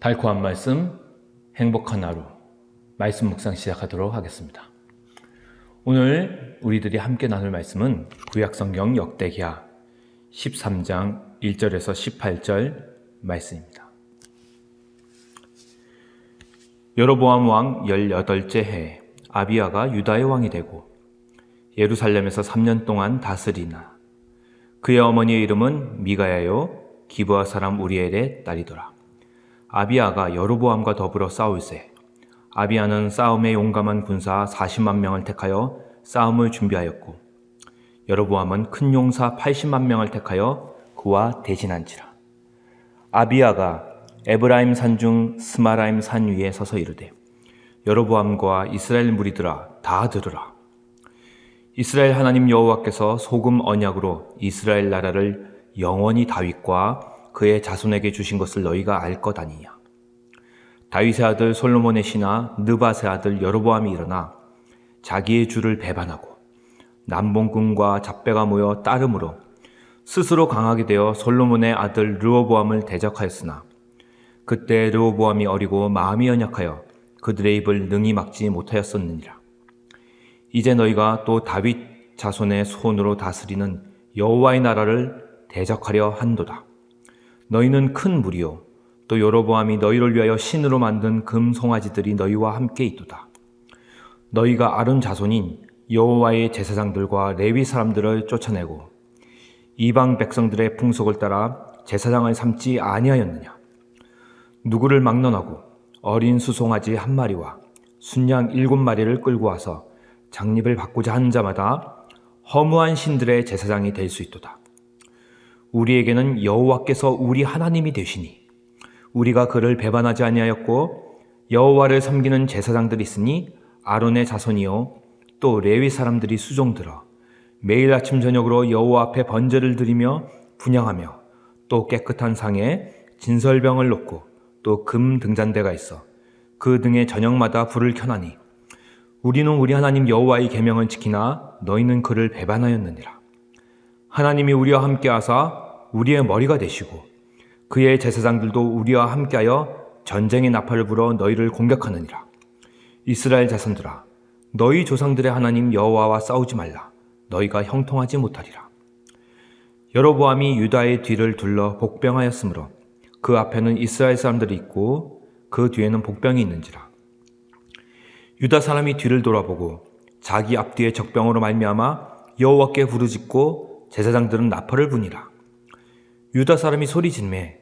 달콤한 말씀, 행복한 하루, 말씀 묵상 시작하도록 하겠습니다. 오늘 우리들이 함께 나눌 말씀은 구약성경 역대기하 13장 1절에서 18절 말씀입니다. 여로보암 왕 18째 해에 아비야가 유다의 왕이 되고 예루살렘에서 3년 동안 다스리나 그의 어머니의 이름은 미가야요 기브아 사람 우리엘의 딸이더라. 아비야가 여로보암과 더불어 싸울세 아비야는 싸움에 용감한 군사 40만 명을 택하여 싸움을 준비하였고 여로보암은 큰 용사 80만 명을 택하여 그와 대진한지라. 아비야가 에브라임 산중 스마라임 산 위에 서서 이르되 여로보암과 이스라엘 무리들아 다 들으라. 이스라엘 하나님 여호와께서 소금 언약으로 이스라엘 나라를 영원히 다윗과 그의 자손에게 주신 것을 너희가 알 것 아니냐. 다윗의 아들 솔로몬의 신하 느밧의 아들 여로보암이 일어나 자기의 주를 배반하고 남봉꾼과 잡배가 모여 따름으로 스스로 강하게 되어 솔로몬의 아들 르호보암을 대적하였으나 그때 르호보암이 어리고 마음이 연약하여 그들의 입을 능히 막지 못하였었느니라. 이제 너희가 또 다윗 자손의 손으로 다스리는 여호와의 나라를 대적하려 한도다. 너희는 큰 무리요 또 여로보암이 너희를 위하여 신으로 만든 금 송아지들이 너희와 함께 있도다. 너희가 아론 자손인 여호와의 제사장들과 레위 사람들을 쫓아내고 이방 백성들의 풍속을 따라 제사장을 삼지 아니하였느냐. 누구를 막론하고 어린 수송아지 1마리와 순양 7마리를 끌고 와서 장립을 받고자 하는 자마다 허무한 신들의 제사장이 될 수 있도다. 우리에게는 여호와께서 우리 하나님이 되시니 우리가 그를 배반하지 아니하였고 여호와를 섬기는 제사장들이 있으니 아론의 자손이요 또 레위 사람들이 수종들어 매일 아침 저녁으로 여호와 앞에 번제를 드리며 분향하며 또 깨끗한 상에 진설병을 놓고 또 금 등잔대가 있어 그 등에 저녁마다 불을 켜나니 우리는 우리 하나님 여호와의 계명을 지키나 너희는 그를 배반하였느니라. 하나님이 우리와 함께하사 우리의 머리가 되시고 그의 제사장들도 우리와 함께하여 전쟁의 나팔을 불어 너희를 공격하느니라. 이스라엘 자손들아 너희 조상들의 하나님 여호와와 싸우지 말라. 너희가 형통하지 못하리라. 여로보암이 유다의 뒤를 둘러 복병하였으므로 그 앞에는 이스라엘 사람들이 있고 그 뒤에는 복병이 있는지라. 유다 사람이 뒤를 돌아보고 자기 앞뒤에 적병으로 말미암아 여호와께 부르짖고 제사장들은 나팔을 부니라. 유다 사람이 소리지르매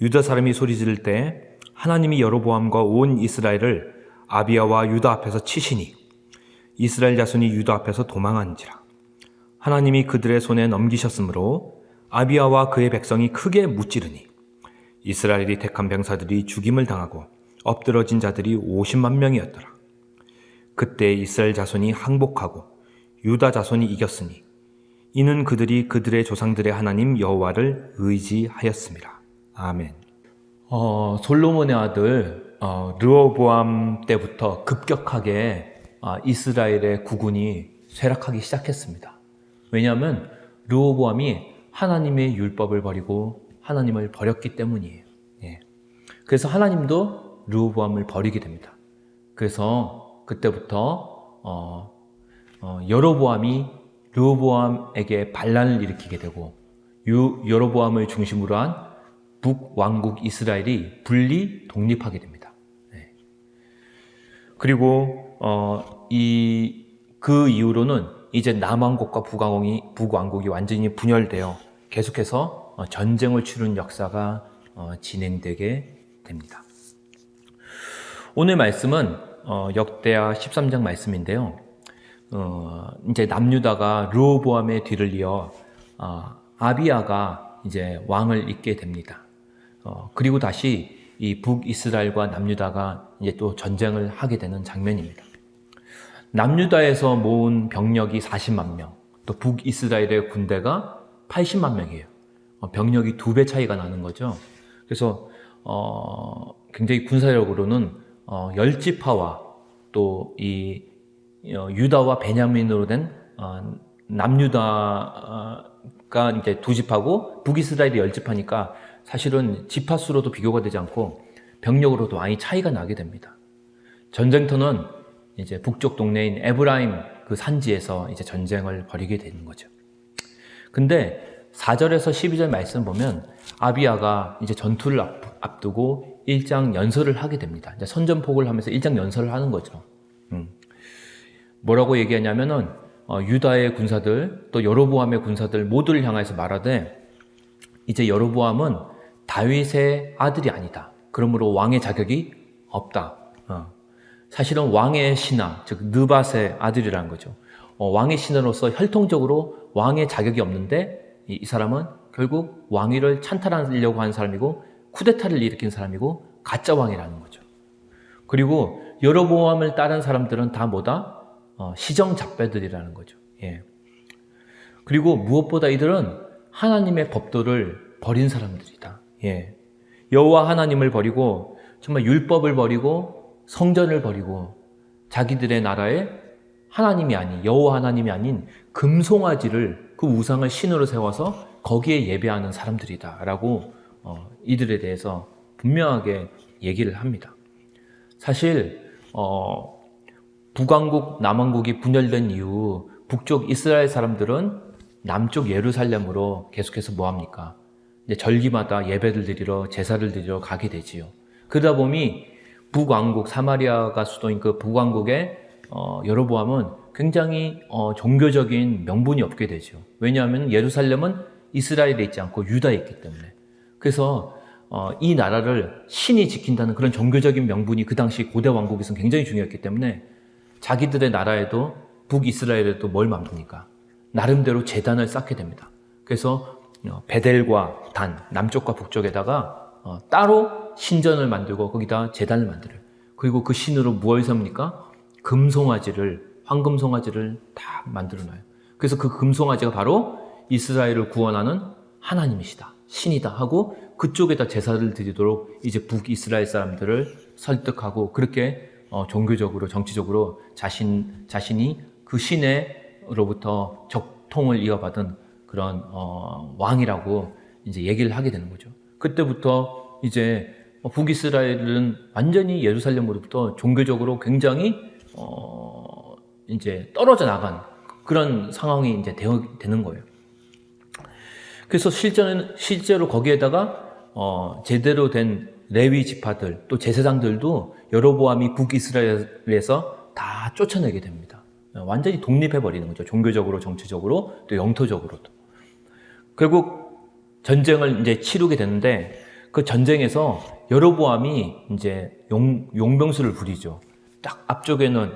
유다 사람이 소리 지를 때 하나님이 여로보암과 온 이스라엘을 아비야와 유다 앞에서 치시니 이스라엘 자손이 유다 앞에서 도망한지라. 하나님이 그들의 손에 넘기셨으므로 아비야와 그의 백성이 크게 무찌르니 이스라엘이 택한 병사들이 죽임을 당하고 엎드러진 자들이 50만 명이었더라. 그때 이스라엘 자손이 항복하고 유다 자손이 이겼으니 이는 그들이 그들의 조상들의 하나님 여호와를 의지하였습니다. 아멘. 솔로몬의 아들 르호보암 때부터 급격하게 이스라엘의 국군이 쇠락하기 시작했습니다. 왜냐하면 르호보암이 하나님의 율법을 버리고 하나님을 버렸기 때문이에요. 그래서 하나님도 르호보암을 버리게 됩니다. 그래서 그때부터 여로보암이 르호보암에게 반란을 일으키게 되고 여로보암을 중심으로 한 북왕국 이스라엘이 분리 독립하게 됩니다. 그리고 그 이후로는 이제 남왕국과 북왕국이 완전히 분열되어 계속해서 전쟁을 치른 역사가 진행되게 됩니다. 오늘 말씀은 역대하 13장 말씀인데요. 이제 남유다가 르호보암의 뒤를 이어 아비야가 이제 왕을 잇게 됩니다. 그리고 다시 이 북이스라엘과 남유다가 이제 또 전쟁을 하게 되는 장면입니다. 남유다에서 모은 병력이 40만 명, 또 북이스라엘의 군대가 80만 명이에요. 병력이 2배 차이가 나는 거죠. 그래서 굉장히 군사력으로는 열지파와 또 이 유다와 베냐민으로 된 남유다가 이제 2지파고 북이스라엘이 10지파니까 사실은 지파 수로도 비교가 되지 않고 병력으로도 많이 차이가 나게 됩니다. 전쟁터는 이제 북쪽 동네인 에브라임 그 산지에서 이제 전쟁을 벌이게 되는 거죠. 근데 4절에서 12절 말씀 보면 아비야가 이제 전투를 앞두고 일장 연설을 하게 됩니다. 이제 선전포고를 하면서 일장 연설을 하는 거죠. 뭐라고 얘기하냐면은 유다의 군사들 또 여로보암의 군사들 모두를 향해서 말하되 이제 여로보암은 다윗의 아들이 아니다. 그러므로 왕의 자격이 없다. 사실은 왕의 신하, 즉 느밧의 아들이라는 거죠. 왕의 신하로서 혈통적으로 왕의 자격이 없는데 이 사람은 결국 왕위를 찬탈하려고 하는 사람이고 쿠데타를 일으킨 사람이고 가짜 왕이라는 거죠. 그리고 여로보암을 따른 사람들은 다 뭐다? 시정잡배들이라는 거죠. 예. 그리고 무엇보다 이들은 하나님의 법도를 버린 사람들이다. 예. 여호와 하나님을 버리고 정말 율법을 버리고 성전을 버리고 자기들의 나라에 하나님이 아닌 여호와 하나님이 아닌 금송아지를 그 우상을 신으로 세워서 거기에 예배하는 사람들이다라고 이들에 대해서 분명하게 얘기를 합니다. 사실 북왕국 남왕국이 분열된 이후 북쪽 이스라엘 사람들은 남쪽 예루살렘으로 계속해서 뭐합니까? 이제 절기마다 예배를 드리러 제사를 드리러 가게 되지요. 그러다 보니 북왕국 사마리아가 수도인 그 북왕국의 여로보암은 굉장히 종교적인 명분이 없게 되죠. 왜냐하면 예루살렘은 이스라엘에 있지 않고 유다에 있기 때문에. 그래서 이 나라를 신이 지킨다는 그런 종교적인 명분이 그 당시 고대 왕국에서는 굉장히 중요했기 때문에 자기들의 나라에도 북이스라엘에도 뭘 만듭니까? 나름대로 제단을 쌓게 됩니다. 그래서 베델과 단, 남쪽과 북쪽에다가 따로 신전을 만들고 거기다 제단을 만들어요. 그리고 그 신으로 무엇을 세웁니까? 금송아지를, 황금송아지를 다 만들어놔요. 그래서 그 금송아지가 바로 이스라엘을 구원하는 하나님이시다, 신이다 하고 그쪽에다 제사를 드리도록 이제 북이스라엘 사람들을 설득하고 그렇게 종교적으로, 정치적으로 자신이 그 신으로부터 적통을 이어받은 그런 왕이라고 이제 얘기를 하게 되는 거죠. 그때부터 이제 북이스라엘은 완전히 예루살렘으로부터 종교적으로 굉장히 이제 떨어져 나간 그런 상황이 이제 되는 거예요. 그래서 실제로 거기에다가 제대로 된 레위 지파들 또 제사장들도 여로보암이 북이스라엘에서 다 쫓아내게 됩니다. 완전히 독립해 버리는 거죠. 종교적으로, 정치적으로, 또 영토적으로도. 결국 전쟁을 이제 치르게 되는데 그 전쟁에서 여로보암이 이제 용병수를 부리죠. 딱 앞쪽에는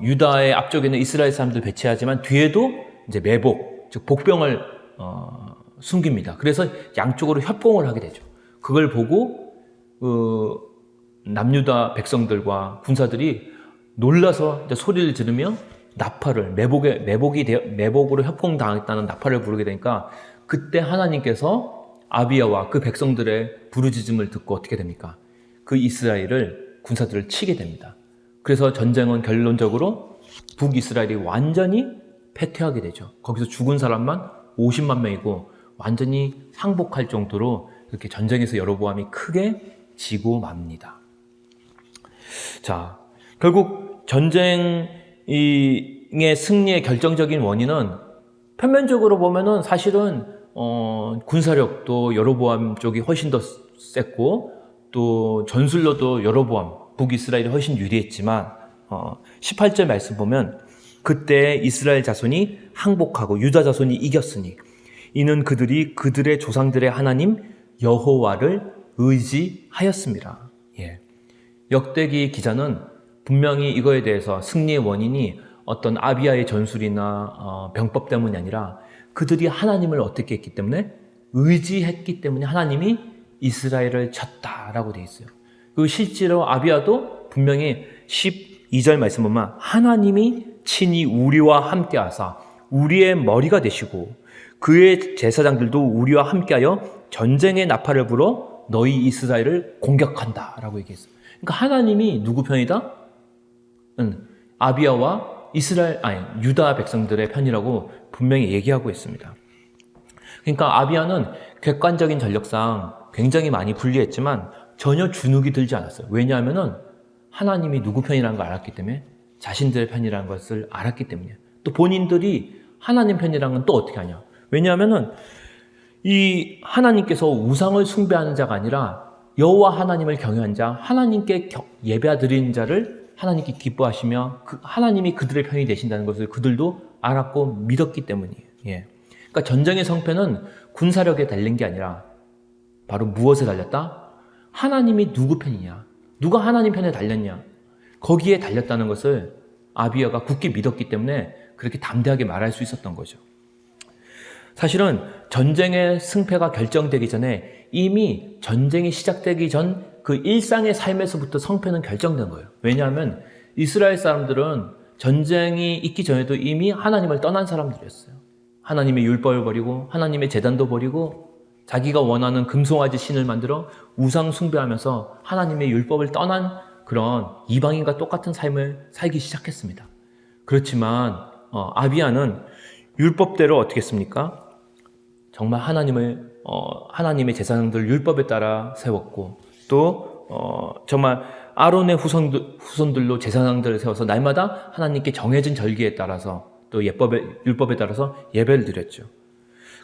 유다의 앞쪽에는 이스라엘 사람들 배치하지만 뒤에도 이제 매복, 즉 복병을 숨깁니다. 그래서 양쪽으로 협공을 하게 되죠. 그걸 보고 남유다 백성들과 군사들이 놀라서 이제 소리를 지르며 나팔을 매복으로 협공당했다는 나팔을 부르게 되니까 그때 하나님께서 아비야와 그 백성들의 부르짖음을 듣고 어떻게 됩니까? 그 이스라엘을 군사들을 치게 됩니다. 그래서 전쟁은 결론적으로 북이스라엘이 완전히 패퇴하게 되죠. 거기서 죽은 사람만 50만 명이고 완전히 항복할 정도로 이렇게 전쟁에서 여로보암이 크게 지고 맙니다. 자, 결국 전쟁의 승리의 결정적인 원인은 표면적으로 보면은 사실은 군사력도 여로보암 쪽이 훨씬 더 셌고 또 전술로도 여로보암 북이스라엘이 훨씬 유리했지만 18절 말씀 보면 그때 이스라엘 자손이 항복하고 유다 자손이 이겼으니 이는 그들이 그들의 조상들의 하나님 여호와를 의지하였습니다. 예. 역대기 기자는 분명히 이거에 대해서 승리의 원인이 어떤 아비야의 전술이나 병법 때문이 아니라 그들이 하나님을 어떻게 했기 때문에 의지했기 때문에 하나님이 이스라엘을 쳤다라고 되어 있어요. 그리고 실제로 아비야도 분명히 12절 말씀 보면 하나님이 친히 우리와 함께 하사 우리의 머리가 되시고 그의 제사장들도 우리와 함께하여 전쟁의 나팔을 불어 너희 이스라엘을 공격한다 라고 얘기했어요. 그러니까 하나님이 누구 편이다? 아비야와 유다 백성들의 편이라고 분명히 얘기하고 있습니다. 그러니까 아비야는 객관적인 전력상 굉장히 많이 불리했지만 전혀 주눅이 들지 않았어요. 왜냐하면은 하나님이 누구 편이라는 걸 알았기 때문에, 자신들의 편이라는 것을 알았기 때문이에요. 또 본인들이 하나님 편이라는 건 또 어떻게 하냐. 왜냐하면은 이 하나님께서 우상을 숭배하는 자가 아니라 여호와 하나님을 경외한 자, 하나님께 예배드리는 자를 하나님께 기뻐하시며 하나님이 그들의 편이 되신다는 것을 그들도 알았고 믿었기 때문이에요. 예. 그러니까 전쟁의 성패는 군사력에 달린 게 아니라 바로 무엇에 달렸다? 하나님이 누구 편이냐? 누가 하나님 편에 달렸냐? 거기에 달렸다는 것을 아비야가 굳게 믿었기 때문에 그렇게 담대하게 말할 수 있었던 거죠. 사실은 전쟁의 승패가 결정되기 전에 이미 전쟁이 시작되기 전 그 일상의 삶에서부터 성패는 결정된 거예요. 왜냐하면 이스라엘 사람들은 전쟁이 있기 전에도 이미 하나님을 떠난 사람들이었어요. 하나님의 율법을 버리고 하나님의 제단도 버리고 자기가 원하는 금송아지 신을 만들어 우상 숭배하면서 하나님의 율법을 떠난 그런 이방인과 똑같은 삶을 살기 시작했습니다. 그렇지만 아비야는 율법대로 어떻게 했습니까? 정말 하나님의 제사장들 율법에 따라 세웠고 또 정말 아론의 후손들로 제사장들을 세워서 날마다 하나님께 정해진 절기에 따라서 또 율법에 따라서 예배를 드렸죠.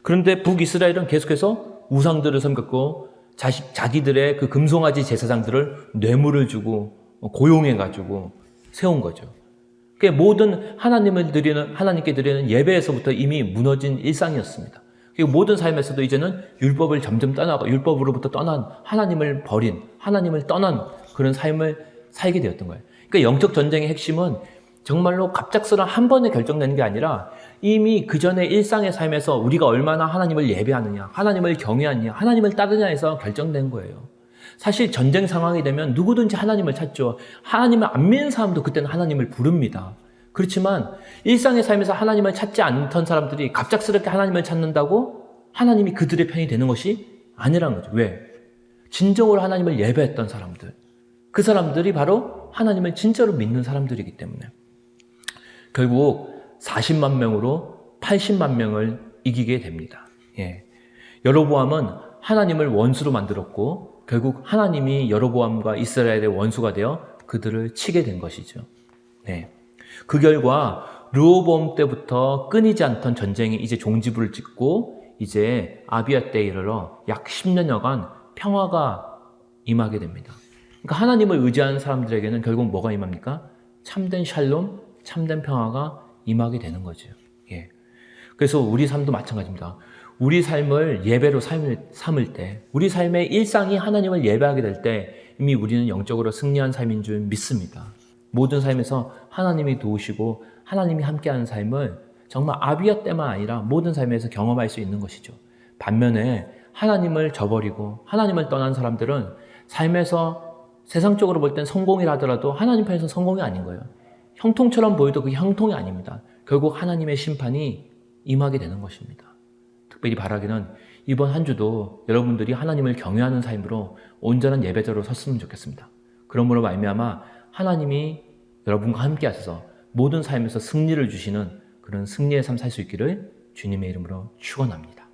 그런데 북이스라엘은 계속해서 우상들을 섬겼고 자기들의 그 금송아지 제사장들을 뇌물을 주고 고용해가지고 세운 거죠. 그게 모든 하나님께 드리는 예배에서부터 이미 무너진 일상이었습니다. 그리고 모든 삶에서도 이제는 율법을 점점 떠나고 율법으로부터 떠난 하나님을 버린, 하나님을 떠난 그런 삶을 살게 되었던 거예요. 그러니까 영적 전쟁의 핵심은 정말로 갑작스러운 한 번에 결정되는 게 아니라 이미 그 전에 일상의 삶에서 우리가 얼마나 하나님을 예배하느냐, 하나님을 경외하느냐, 하나님을 따르냐에서 결정된 거예요. 사실 전쟁 상황이 되면 누구든지 하나님을 찾죠. 하나님을 안 믿는 사람도 그때는 하나님을 부릅니다. 그렇지만 일상의 삶에서 하나님을 찾지 않던 사람들이 갑작스럽게 하나님을 찾는다고 하나님이 그들의 편이 되는 것이 아니라는 거죠. 왜? 진정으로 하나님을 예배했던 사람들. 그 사람들이 바로 하나님을 진짜로 믿는 사람들이기 때문에 결국 40만 명으로 80만 명을 이기게 됩니다. 예. 여로보암은 하나님을 원수로 만들었고 결국 하나님이 여로보암과 이스라엘의 원수가 되어 그들을 치게 된 것이죠. 네. 그 결과 르호보암 때부터 끊이지 않던 전쟁이 이제 종지부를 찍고 이제 아비야 때에 이르러 약 10년여간 평화가 임하게 됩니다. 그러니까 하나님을 의지하는 사람들에게는 결국 뭐가 임합니까? 참된 샬롬, 참된 평화가 임하게 되는 거죠. 예. 그래서 우리 삶도 마찬가지입니다. 우리 삶을 예배로 삼을 때, 우리 삶의 일상이 하나님을 예배하게 될 때 이미 우리는 영적으로 승리한 삶인 줄 믿습니다. 모든 삶에서 하나님이 도우시고 하나님이 함께하는 삶을 정말 아비야 때만 아니라 모든 삶에서 경험할 수 있는 것이죠. 반면에 하나님을 저버리고 하나님을 떠난 사람들은 삶에서 세상적으로 볼 땐 성공이라 하더라도 하나님 편에서 성공이 아닌 거예요. 형통처럼 보여도 그게 형통이 아닙니다. 결국 하나님의 심판이 임하게 되는 것입니다. 특별히 바라기는 이번 한 주도 여러분들이 하나님을 경외하는 삶으로 온전한 예배자로 섰으면 좋겠습니다. 그러므로 말미암아 하나님이 여러분과 함께 하셔서 모든 삶에서 승리를 주시는 그런 승리의 삶 살 수 있기를 주님의 이름으로 축원합니다.